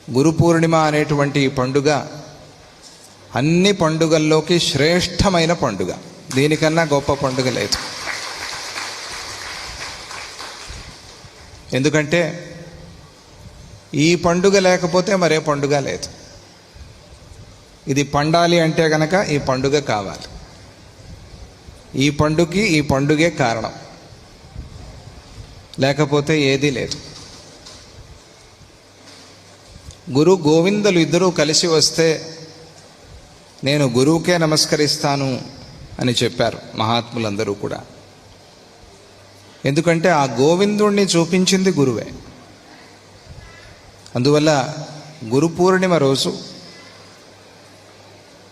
గురు పూర్ణిమ అనేటువంటి ఈ పండుగ అన్ని పండుగల్లోకి శ్రేష్టమైన పండుగ. దీనికన్నా గొప్ప పండుగ లేదు. ఎందుకంటే ఈ పండుగ లేకపోతే మరే పండుగ లేదు. ఇది పండాలి అంటే గనక ఈ పండుగ కావాలి. ఈ పండుగే కారణం, లేకపోతే ఏదీ లేదు. గురు గోవిందులు ఇద్దరూ కలిసి వస్తే నేను గురువుకే నమస్కరిస్తాను అని చెప్పారు మహాత్ములందరూ కూడా. ఎందుకంటే ఆ గోవిందుణ్ణి చూపించింది గురువే. అందువల్ల గురు పూర్ణిమ రోజు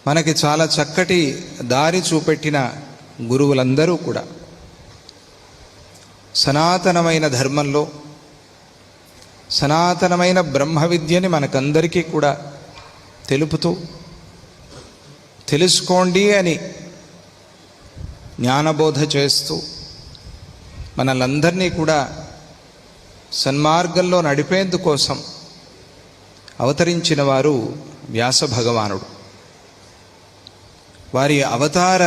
మనకి చాలా చక్కటి దారి చూపెట్టిన గురువులందరూ కూడా సనాతనమైన ధర్మంలో సనాతనమైన బ్రహ్మ విద్యని మనకందరికీ కూడా తెలుపుతూ, తెలుసుకోండి అని జ్ఞానబోధ చేస్తూ మనలందరినీ కూడా సన్మార్గంలో నడిపేందుకోసం అవతరించిన వారు వ్యాస భగవానుడు. వారి అవతార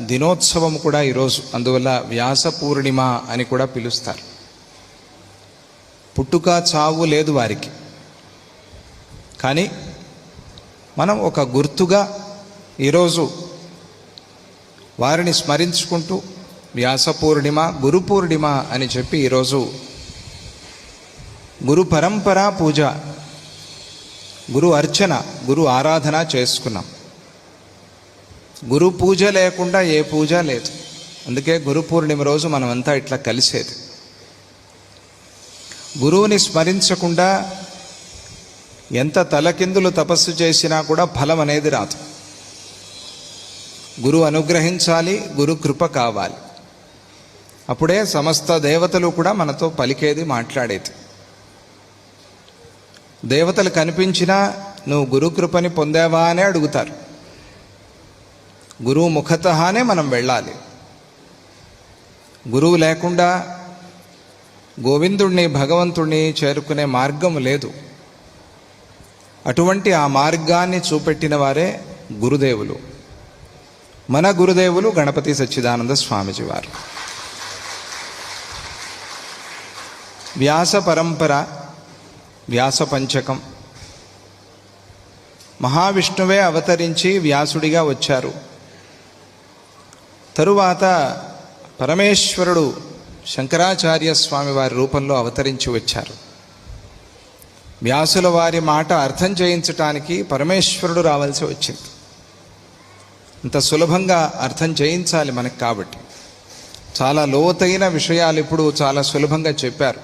దినోత్సవం కూడా ఈరోజు. అందువల్ల వ్యాస పూర్ణిమ అని కూడా పిలుస్తారు. పుట్టుక చావు లేదు వారికి, కానీ మనం ఒక గుర్తుగా ఈరోజు వారిని స్మరించుకుంటూ వ్యాస పూర్ణిమ, గురు పూర్ణిమ అని చెప్పి ఈరోజు గురు పరంపర పూజ, గురు అర్చన, గురు ఆరాధన చేసుకున్నాం. గురు పూజ లేకుండా ఏ పూజ లేదు. అందుకే గురు పూర్ణిమ రోజు మనమంతా ఇట్లా కలిసేది. గురువుని స్మరించకుండా ఎంత తలకిందులు తపస్సు చేసినా కూడా ఫలం అనేది రాదు. గురువు అనుగ్రహించాలి, గురు కృప కావాలి. అప్పుడే సమస్త దేవతలు కూడా మనతో పలికేది, మాట్లాడేది. దేవతలు కనిపించినా నువ్వు గురు కృపని పొందావా అని అడుగుతారు. గురువు ముఖతహానే మనం వెళ్ళాలి. గురువు లేకుండా గోవిందుణ్ణి, భగవంతుణ్ణి చేరుకునే మార్గం లేదు. అటువంటి ఆ మార్గాన్ని చూపెట్టిన వారే గురుదేవులు. మన గురుదేవులు గణపతి సచ్చిదానంద స్వామిజీ వారు. వ్యాస పరంపర, వ్యాస పంచకం. మహావిష్ణువే అవతరించి వ్యాసుడిగా వచ్చారు. తరువాత పరమేశ్వరుడు శంకరాచార్య స్వామి వారి రూపంలో అవతరించి వచ్చారు. వ్యాసుల వారి మాట అర్థం చేయించటానికి పరమేశ్వరుడు రావాల్సి వచ్చింది. ఇంత సులభంగా అర్థం చేయించాలి మనకు. కాబట్టి చాలా లోతైన విషయాలు ఇప్పుడు చాలా సులభంగా చెప్పారు.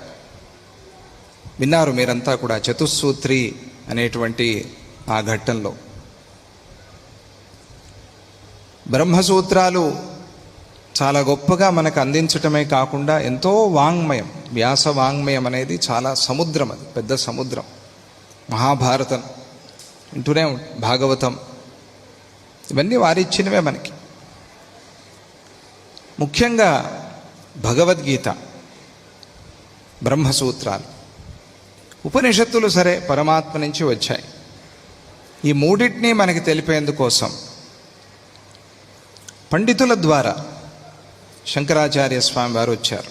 విన్నారు మీరంతా కూడా చతుస్సూత్రి అనేటువంటి ఆ ఘట్టంలో. బ్రహ్మసూత్రాలు చాలా గొప్పగా మనకు అందించటమే కాకుండా ఎంతో వాంగ్మయం, వ్యాస వాంగ్మయం అనేది చాలా సముద్రం, అది పెద్ద సముద్రం. మహాభారతం వింటూనే భాగవతం, ఇవన్నీ వారిచ్చినవే మనకి. ముఖ్యంగా భగవద్గీత, బ్రహ్మసూత్రాలు, ఉపనిషత్తులు సరే పరమాత్మ నుంచి వచ్చాయి. ఈ మూడింటినీ మనకి తెలిపేందుకోసం పండితుల ద్వారా శంకరాచార్య స్వామి వారు వచ్చారు.